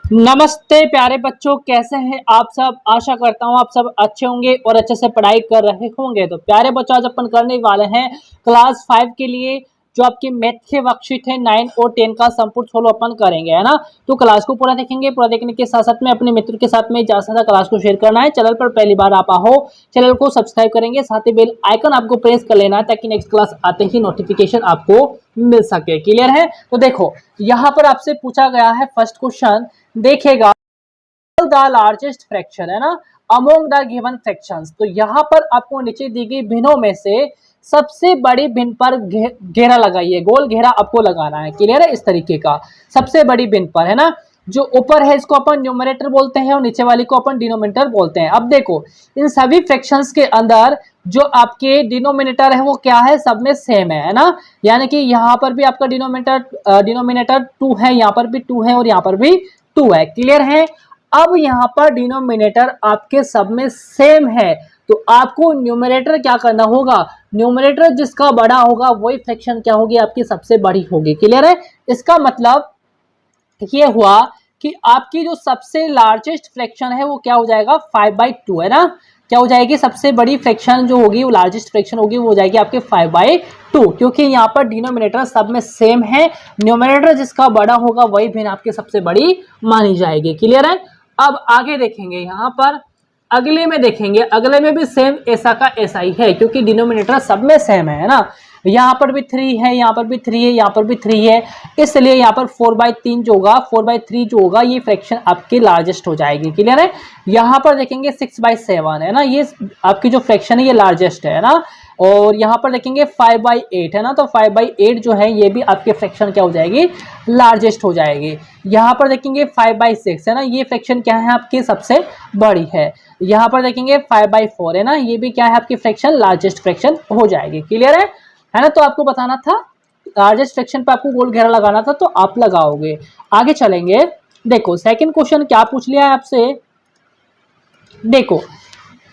नमस्ते प्यारे बच्चों, कैसे हैं आप सब। आशा करता हूँ आप सब अच्छे होंगे और अच्छे से पढ़ाई कर रहे होंगे। तो प्यारे बच्चों, आज अपन करने वाले हैं क्लास 5 के लिए जो आपके मैथ के वर्कशीट है 9 और 10 का संपूर्ण सोल्व अपन करेंगे, है ना। तो क्लास को पूरा देखेंगे। पूरा देखने के साथ साथ में अपने मित्र के साथ में ज्यादा से ज्यादा क्लास को शेयर करना है। चैनल पर पहली बार आप हो, चैनल को सब्सक्राइब करेंगे, साथ ही बेल आइकन आपको प्रेस कर लेना है ताकि नेक्स्ट क्लास आते ही नोटिफिकेशन आपको मिल सके। क्लियर है। तो देखो, यहाँ पर आपसे पूछा गया है फर्स्ट क्वेश्चन, देखेगा द लार्जेस्ट फ्रैक्शन, है ना, अमोंग द गिवन फ्रैक्शंस। तो यहाँ पर आपको नीचे दी गई भिन्नों में से सबसे बड़ी भिन्न पर घेरा लगाइए। गोल घेरा आपको लगाना है। क्लियर है। इस तरीके का सबसे बड़ी भिन्न पर, है ना। जो ऊपर है इसको अपन न्यूमरेटर बोलते हैं और नीचे वाली को अपन डिनोमिनेटर बोलते हैं। अब देखो, इन सभी फ्रैक्शंस के अंदर जो आपके डिनोमिनेटर है वो क्या है, सब में सेम है ना। यानी कि यहाँ पर भी आपका डिनोमिनेटर 2 है, यहाँ पर भी 2 है और यहाँ पर भी 2 है। क्लियर है। अब यहाँ पर डिनोमिनेटर आपके सब में सेम है, तो आपको न्यूमरेटर क्या करना होगा, न्यूमरेटर जिसका बड़ा होगा वही फ्रैक्शन क्या होगी, आपकी सबसे बड़ी होगी। क्लियर है। इसका मतलब ये हुआ कि आपकी जो सबसे लार्जेस्ट फ्रैक्शन है वो क्या हो जाएगा, 5/2, है ना। क्या हो जाएगी, सबसे बड़ी फ्रैक्शन जो होगी वो लार्जेस्ट फ्रैक्शन होगी, वो हो जाएगी आपके 5/2, क्योंकि यहाँ पर डिनोमिनेटर सब में सेम है। न्यूमरेटर जिसका बड़ा होगा वही भिन्न आपकी सबसे बड़ी मानी जाएगी। क्लियर है। अब आगे देखेंगे, यहाँ पर अगले में देखेंगे, अगले में भी सेम ऐसा का ऐसा ही है, क्योंकि डिनोमिनेटर सब में सेम है ना। यहाँ पर भी 3 है, यहाँ पर भी 3 है, यहाँ पर भी 3 है, इसलिए यहाँ पर 4/3 जो होगा, 4/3 जो होगा ये फ्रैक्शन आपकी लार्जेस्ट हो जाएगी। क्लियर है। यहाँ पर देखेंगे 6/7 है ना, ये आपकी जो फ्रैक्शन है ये लार्जेस्ट है ना। और यहाँ पर देखेंगे 5/8 है ना, तो 5/8 जो है ये भी आपके फ्रैक्शन क्या हो जाएगी, लार्जेस्ट हो जाएगी। यहाँ पर देखेंगे 5/6 है ना, ये फ्रैक्शन क्या है, आपकी सबसे बड़ी है। यहाँ पर देखेंगे 5/4 है ना, ये भी क्या है, आपकी फ्रैक्शन लार्जेस्ट फ्रैक्शन हो जाएगी। क्लियर है ना। तो आपको बताना था, लार्जेस्ट फ्रैक्शन पे आपको गोल घेरा लगाना था, तो आप लगाओगे। आगे चलेंगे। देखो सेकंड क्वेश्चन क्या पूछ लिया है आपसे, देखो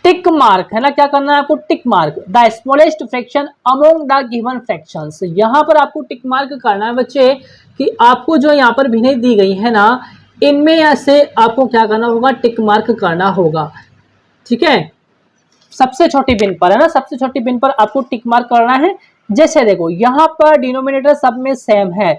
टिक मार्क, है ना, क्या करना है आपको, tick mark the smallest fraction among the given fractions. यहाँ पर आपको टिक मार्क करना है बच्चे कि आपको जो यहाँ पर भिन्नें दी गई है ना, इनमें से आपको क्या करना होगा, टिक मार्क करना होगा। ठीक है। सबसे छोटी बिन पर, है ना, सबसे छोटी बिन पर आपको टिक मार्क करना है। जैसे देखो यहाँ पर डिनोमिनेटर सब में सेम है,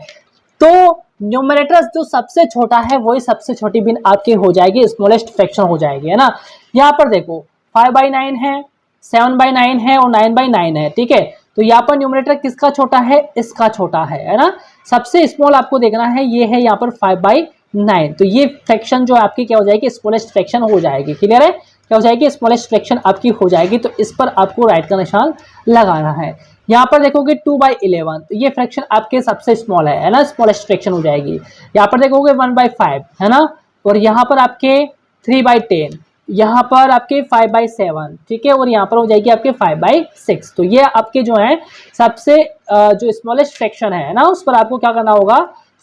तो न्यूमरेटर जो सबसे छोटा है वही सबसे छोटी बिन आपकी हो जाएगी, स्मॉलेस्ट फ्रैक्शन हो जाएगी, है ना। यहाँ पर देखो 5/9 है, 7/9 है और 9/9 है। ठीक है। तो यहाँ पर न्यूमरेटर किसका छोटा है, इसका छोटा है ना। सबसे स्मॉल आपको देखना है, ये है यहाँ पर 5/9, तो ये फ्रैक्शन जो आपकी क्या हो जाएगी, स्मॉलेस्ट फ्रैक्शन हो जाएगी। क्लियर है। क्या हो जाएगी, स्मॉलेस्ट फ्रैक्शन आपकी हो जाएगी। तो इस पर आपको राइट का निशान लगाना है। यहाँ पर देखोगे 2/11, तो ये फ्रैक्शन आपके सबसे स्मॉल है ना, स्मॉलेस्ट फ्रैक्शन हो जाएगी। यहाँ पर देखोगे 1/5 है ना, और यहाँ पर आपके 3/10, यहाँ पर आपके 5/7, ठीक है, और यहाँ पर हो जाएगी आपके 5/6। तो ये आपके जो है सबसे जो स्मॉलेस्ट फ्रैक्शन है ना, उस पर आपको क्या करना होगा,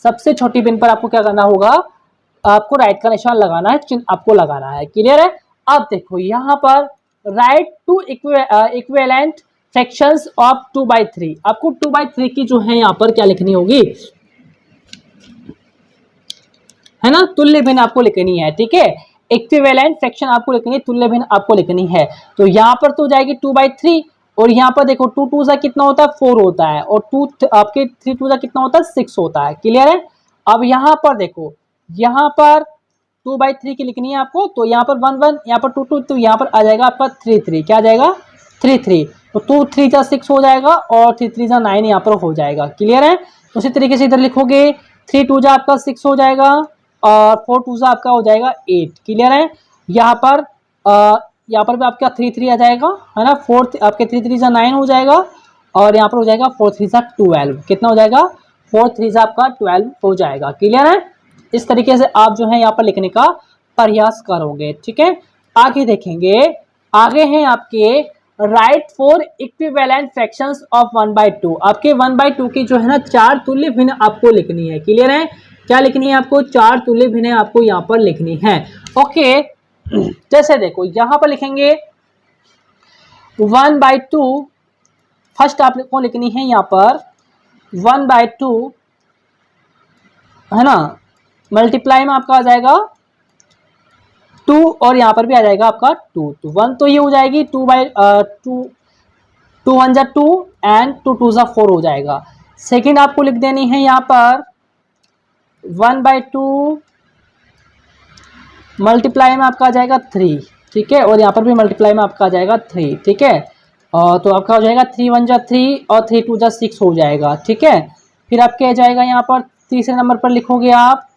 सबसे छोटी बिन पर आपको क्या करना होगा, आपको राइट का निशान लगाना है, चिन्ह आपको लगाना है। क्लियर है। अब देखो यहाँ पर write two equivalent fractions of 2/3, आपको 2/3 की जो है यहाँ पर क्या लिखनी होगी, है ना, तुल्य भिन्न आपको लिखनी है। ठीक है। इक्विवेलेंट फ्रैक्शन आपको लिखनी है, तुल्य भिन्न आपको लिखनी है। तो यहाँ पर तो जाएगी 2/3, और यहाँ पर देखो 2 2 सा कितना होता है, 4 होता है, और 2 आपके 3 2 सा कितना होता है, 6 होता है। क्लियर है। अब यहाँ पर देखो, यहाँ पर 2/3 की लिखनी है आपको, तो यहाँ पर 1 1, यहाँ पर 2 2, तो यहाँ पर आ जाएगा आपका 3 3, क्या आ जाएगा 3 3, तो 2 3 जा 6 हो जाएगा और 3 3 जा 9 यहाँ पर हो जाएगा। क्लियर है। उसी तरीके से इधर लिखोगे 3 2 जा आपका 6 हो जाएगा और 4 2 जा आपका हो जाएगा 8। क्लियर है। यहाँ पर भी आपका 3 3 आ जाएगा, है ना, 4 आपके 3 3 जा 9 हो जाएगा, और यहाँ पर हो जाएगा 4 3 जा 12, कितना हो जाएगा, 4 3 जा आपका 12 हो जाएगा। क्लियर है। इस तरीके से आप जो है यहाँ पर लिखने का प्रयास करोगे। ठीक है। आगे देखेंगे, आगे हैं आपके right for equivalent fractions of 1/2, आपके 1/2 की जो है ना 4 तुल्य भिन्न आपको लिखनी है। क्लियर है। क्या लिखनी है आपको, 4 तुल्य भिन्न आपको यहाँ पर लिखनी है। ओके। जैसे देखो यहाँ पर लिखेंगे 1/2, फर्स्ट आपको लिखनी है यहाँ पर 1/2, है ना, मल्टीप्लाई में आपका आ जाएगा 2 और यहाँ पर भी आ जाएगा आपका 2, तो 1 तो ये हो जाएगी 2 बाई 2 1 जा 2 एंड 2 2 जा 4 हो जाएगा। सेकेंड आपको लिख देनी है यहाँ पर 1/2 मल्टीप्लाई में आपका आ जाएगा 3, ठीक है, और यहाँ पर भी मल्टीप्लाई में आपका आ जाएगा 3, ठीक है। तो आपका हो जाएगा 3 1 जा 3 और 3 2 जा 6 हो जाएगा, ठीक है। फिर आपके आ जाएगा यहाँ पर तीसरे नंबर पर लिखोगे आप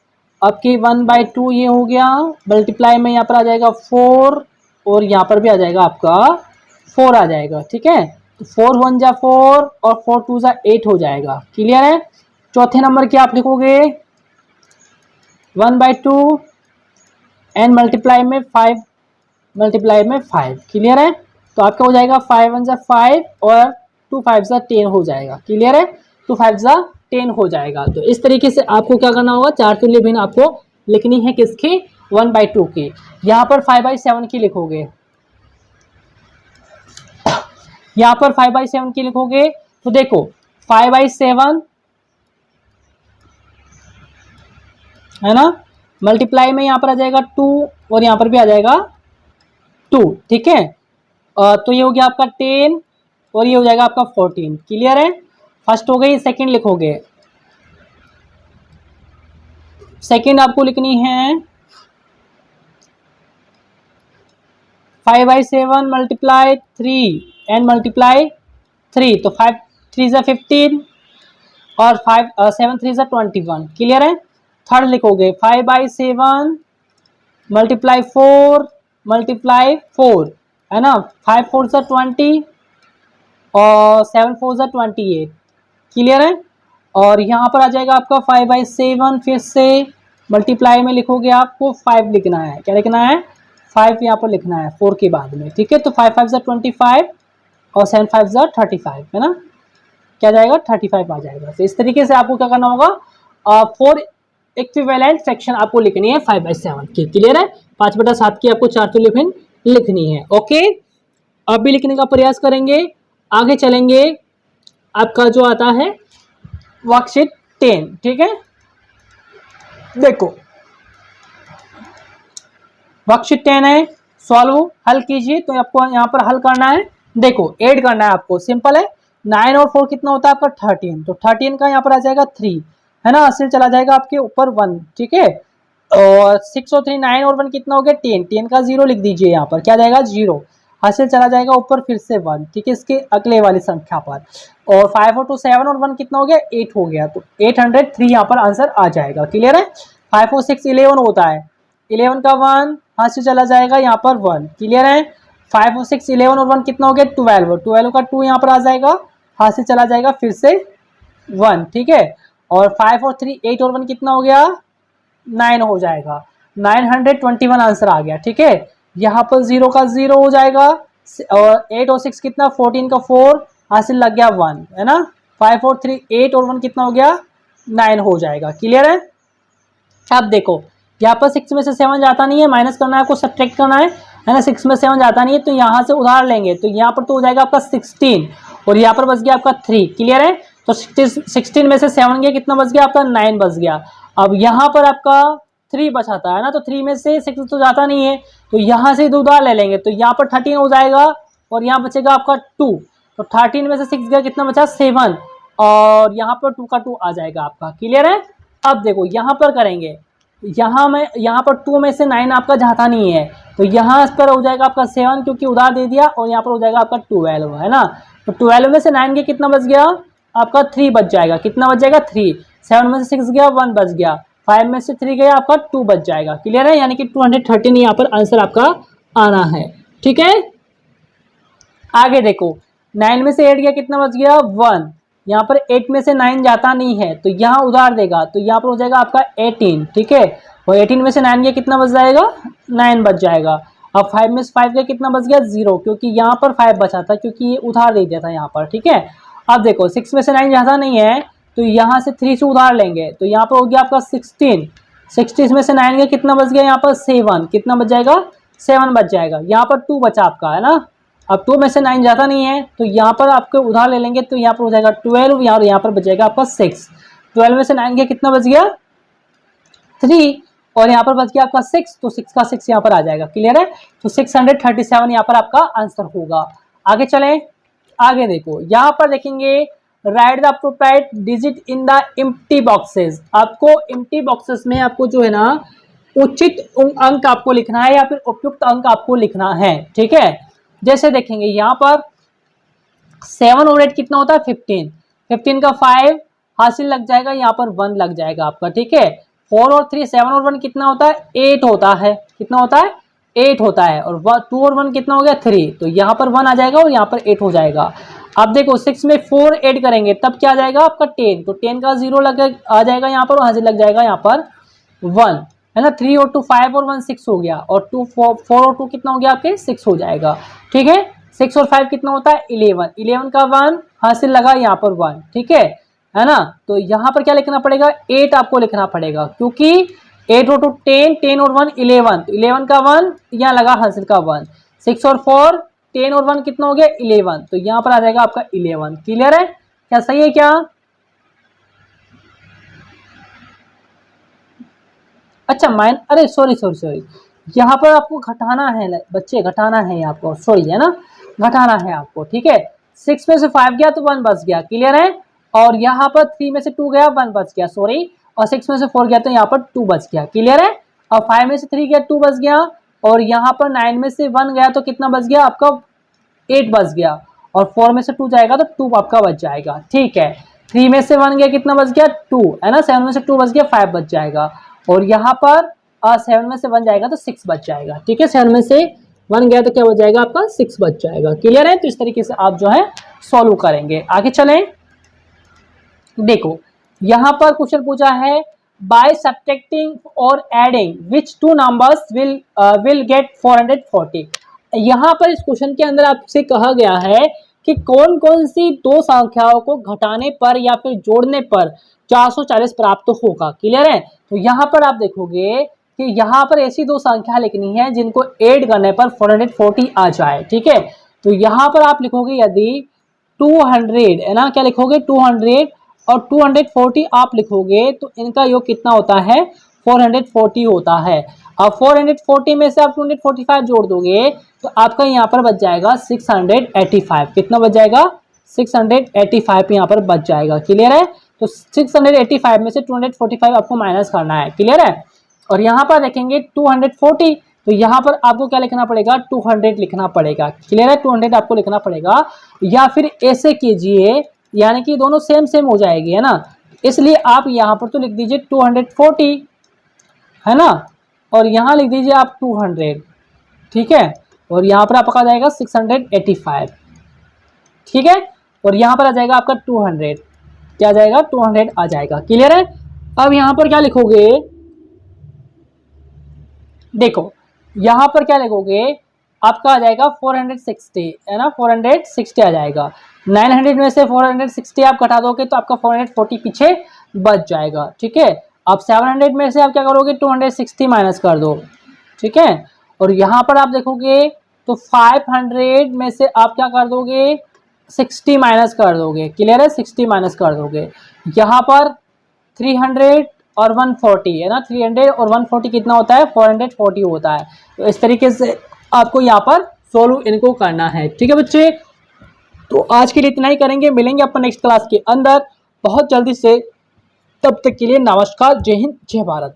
आपके 1/2 ये हो गया, मल्टीप्लाई में यहाँ पर आ जाएगा 4 और यहाँ पर भी आ जाएगा आपका 4 आ जाएगा, ठीक है। तो 4 1 जा 4 और 4 2 जा 8 हो जाएगा, क्लियर है। चौथे नंबर की आप लिखोगे 1/2 एंड मल्टीप्लाई में 5, मल्टीप्लाई में 5, क्लियर है। तो आपका हो जाएगा 5 1 जा 5 और 2 5 जा 10 हो जाएगा, क्लियर है। 2 5 जा 10 हो जाएगा। तो इस तरीके से आपको क्या करना होगा, चार तुल्य भिन्न आपको लिखनी है किसकी, 1/2 की। यहाँ पर 5/7 की लिखोगे, यहाँ पर 5/7 की लिखोगे तो देखो 5/7 है ना, मल्टीप्लाई में यहाँ पर आ जाएगा 2 और यहाँ पर भी आ जाएगा 2, ठीक है। तो ये हो गया आपका 10 और ये हो जाएगा आपका 14, क्लियर है। फर्स्ट हो गई, सेकंड लिखोगे, सेकंड आपको लिखनी है 5/7 मल्टीप्लाई 3 एंड मल्टीप्लाई 3, तो 5 3 जा 15 और 5 7 3 जा 21, क्लियर है। थर्ड लिखोगे 5/7 मल्टीप्लाई 4 मल्टीप्लाई 4, है ना, 5 4 जा 20 और 7 4 जा 28, क्लियर है। और यहाँ पर आ जाएगा आपका 5/7 फिर से मल्टीप्लाई में लिखोगे, आपको 5 लिखना है, क्या लिखना है, 5 यहाँ पर लिखना है 4 के बाद में, ठीक है। तो 5 5 जा 25 और 7 5 जा 35, है ना, क्या जाएगा 35 आ जाएगा। तो इस तरीके से आपको क्या करना होगा, 4 इक्विवेलेंट फ्रैक्शन आपको लिखनी है 5/7 की, क्लियर है। 5/7 की आपको चार तुल्य भिन्न लिखनी है, ओके। अब भी लिखने का प्रयास करेंगे, आगे चलेंगे। आपका जो आता है वर्कशीट 10, ठीक है। देखो वर्कशीट 10 है, सॉल्व हल कीजिए। तो आपको यहाँ पर हल करना है, देखो ऐड करना है आपको, सिंपल है। 9 और 4 कितना होता है आपका 13, तो 13 का यहाँ पर आ जाएगा 3, है ना, हासिल चला जाएगा आपके ऊपर 1, ठीक है। और 6 और 3 9 और 1 कितना हो गया 10, 10 का 0 लिख दीजिए, यहाँ पर क्या जाएगा 0, हासिल चला जाएगा ऊपर फिर से 1, ठीक है, इसके अगले वाली संख्या पर। और 5 और 2 7 और 1 कितना हो गया 8 हो गया, तो 803 यहाँ पर आंसर आ जाएगा, क्लियर है। 5 और 6 11 होता है, 11 का 1 हासिल चला जाएगा यहाँ पर 1, क्लियर है। 5 और 6 11 और 1 कितना हो गया 12, 12 का 2 यहाँ पर आ जाएगा, हासिल चला जाएगा फिर से 1, ठीक है। और 5 और 3 8 और 1 कितना हो गया 9 हो जाएगा, 921 आंसर आ गया, ठीक है। यहाँ पर 0 का 0 हो जाएगा और 8 और 6 कितना 14 का 4 हासिल लग गया 1, है ना। 5 और 3 8 और 1 कितना हो गया 9 हो जाएगा, क्लियर है। अब देखो यहाँ पर 6 में से 7 जाता नहीं है, माइनस करना है आपको, सब्ट्रैक्ट करना है ना। 6 में 7 जाता नहीं है तो यहाँ से उधार लेंगे, तो यहाँ पर तो हो जाएगा आपका 16 और यहाँ पर बच गया आपका 3, क्लियर है। तो 16 में से 7 गया, कितना बच गया आपका 9 बच गया। अब यहाँ पर आपका 3 बचाता है ना, तो 3 में से 6 तो जाता नहीं है, तो यहाँ से उधार ले लेंगे, तो यहाँ पर 13 हो जाएगा और यहाँ बचेगा आपका 2, तो 13 में से 6 गया, कितना बचा 7 और यहाँ पर 2 का 2 आ जाएगा आपका, क्लियर है। अब देखो यहाँ पर करेंगे, यहाँ पर 2 में से 9 आपका जाता नहीं है, तो यहाँ पर हो जाएगा आपका 7 क्योंकि उधार दे दिया, और यहाँ पर हो जाएगा आपका 12, है ना। तो 12 में से 9 गया, कितना बच गया आपका 3 बच जाएगा, कितना बच जाएगा 3। 7 में से 6 गया 1 बच गया, 5 में से 3 गया आपका 2 बच जाएगा, क्लियर है। यानी कि 213 यहाँ पर आंसर आपका आना है, ठीक है। आगे देखो 9 में से 8 गया, कितना बच गया 1, यहाँ पर 8 में से 9 जाता नहीं है तो यहाँ उधार देगा, तो यहाँ पर हो जाएगा आपका 18, ठीक है। और 18 में से 9 गया, कितना बच जाएगा 9 बच जाएगा। अब 5 में से 5 गया, कितना बच गया 0, क्योंकि यहाँ पर 5 बचा था, क्योंकि ये उधार दे दिया था यहाँ पर, ठीक है। अब देखो 6 में से 9 जाता नहीं है तो यहाँ से 3 से उधार लेंगे, तो यहाँ पर हो गया आपका 16, 16 में से 9 गया, कितना बच गया यहाँ पर 7, कितना बच जाएगा 7 बच जाएगा। यहाँ पर 2 बचा आपका, है ना। अब 2 में से 9 जाता नहीं है तो यहाँ पर आपको उधार ले लेंगे, तो यहाँ पर हो जाएगा 12, यहाँ पर बच जाएगा आपका 6। 12 में से 9 गया, कितना बच गया 3 और यहाँ पर बच गया आपका 6, तो 6 का 6 यहाँ पर आ जाएगा। क्लियर है? तो 637 यहाँ पर आपका आंसर होगा। आगे चलें, आगे देखो यहाँ पर देखेंगे right the appropriate digit in the empty boxes. आपको एम्प्टी बॉक्सेस में आपको जो है ना उचित अंक आपको लिखना है या फिर उपयुक्त अंक आपको लिखना है। ठीक है, जैसे देखेंगे यहाँ पर 7 और 8 कितना होता है 15, 15 का 5 हासिल लग जाएगा, यहाँ पर 1 लग जाएगा आपका। ठीक है, 4 और 3, 7 और 1 कितना होता है 8 होता है। कितना होता है 8 होता है। और 2 और 1 कितना हो गया 3, तो यहाँ पर 1 आ जाएगा और यहाँ पर 8 हो जाएगा। अब देखो 6 में 4 ऐड करेंगे तब क्या आ जाएगा आपका 10, तो 10 का 0 लग आ जाएगा यहाँ पर, हासिल लग जाएगा यहाँ पर 1, है ना। 3 और 2 5 और 1 6 हो गया, और 4 और 2 कितना हो गया आपके 6 हो जाएगा। ठीक है, 6 और 5 कितना होता है 11, 11 का 1 हासिल लगा यहाँ पर 1। ठीक है ना। तो यहाँ पर क्या लिखना पड़ेगा 8 आपको लिखना पड़ेगा, क्योंकि 8 और 2 10, 10 और 1 11, तो 11 का 1 यहाँ लगा हासिल का 1, 6 और 4 10 और 1 कितना हो गया 11, तो यहाँ पर आ जाएगा आपका 11। क्लियर है? क्या सही है क्या? अच्छा अरे सॉरी, यहाँ पर आपको घटाना है बच्चे, घटाना है आपको, सॉरी है ना, घटाना है आपको। ठीक है, 6 में से 5 गया तो 1 बच गया। क्लियर है? और यहाँ पर 3 में से 2 गया 1 बच गया, सॉरी, और 6 में से 4 गया तो यहाँ पर 2 बच गया। क्लियर है? और 5 में से 3 गया 2 बच गया, और यहाँ पर 9 में से 1 गया तो कितना बच गया आपका 8 बच गया, और 4 में से 2 जाएगा तो 2 आपका बच जाएगा। ठीक है, 3 में से 1 गया कितना बच गया 2, है ना। 7 में से 2 बच गया 5 बच जाएगा, और यहाँ पर 7 में से 1 जाएगा तो 6 बच जाएगा। ठीक है, 7 में से 1 गया तो क्या बच जाएगा आपका 6 बच जाएगा। क्लियर है? तो इस तरीके से आप जो है सॉल्व करेंगे। आगे चलें, देखो यहाँ पर क्वेश्चन पूछा है बाय सब्ट्रैक्टिंग और adding which 2 numbers will get 440। यहाँ पर इस क्वेश्चन के अंदर आपसे कहा गया है कि कौन कौन सी 2 संख्याओं को घटाने पर या फिर जोड़ने पर 440 प्राप्त होगा। क्लियर है? तो यहाँ पर आप देखोगे कि यहाँ पर ऐसी 2 संख्या लिखनी है जिनको ऐड करने पर 440 आ जाए। ठीक है, तो यहाँ पर आप लिखोगे यदि 200, है ना, क्या लिखोगे 200 और 240 आप लिखोगे तो इनका योग कितना होता है 440 होता है। अब 440 में से आप 245 जोड़ दोगे तो आपका यहाँ पर बच जाएगा 685। कितना बच जाएगा 685 यहाँ पर बच जाएगा। क्लियर है? तो 685 में से 245 आपको माइनस करना है। क्लियर है? और यहाँ पर देखेंगे 240, तो यहाँ पर आपको क्या लिखना पड़ेगा 200 लिखना पड़ेगा। क्लियर है? 200 आपको लिखना पड़ेगा, या फिर ऐसे कीजिए, यानी कि दोनों सेम सेम हो जाएगी, है ना, इसलिए आप यहाँ पर तो लिख दीजिए 240, है ना, और यहाँ लिख दीजिए आप 200। ठीक है, और यहाँ पर आपका आ जाएगा 685। ठीक है, और यहाँ पर आ जाएगा आपका 200, क्या आ जाएगा 200 आ जाएगा। क्लियर है? अब यहाँ पर क्या लिखोगे, देखो यहाँ पर क्या लिखोगे आपका आ जाएगा 460, है ना, 460 आ जाएगा। 900 में से 460 आप घटा दोगे तो आपका 440 पीछे बच जाएगा। ठीक है, अब 700 में से आप क्या करोगे 260 माइनस कर दो। ठीक है, और यहाँ पर आप देखोगे तो 500 में से आप क्या कर दोगे 60 माइनस कर दोगे। क्लियर है? 60 माइनस कर दोगे। यहाँ पर 300 और 140, है ना, 300 और 140 कितना होता है 440 होता है। तो इस तरीके से आपको यहाँ पर सोल्व इनको करना है। ठीक है बच्चे, तो आज के लिए इतना ही करेंगे, मिलेंगे अपन नेक्स्ट क्लास के अंदर बहुत जल्दी से। तब तक के लिए नमस्कार, जय हिंद, जय भारत।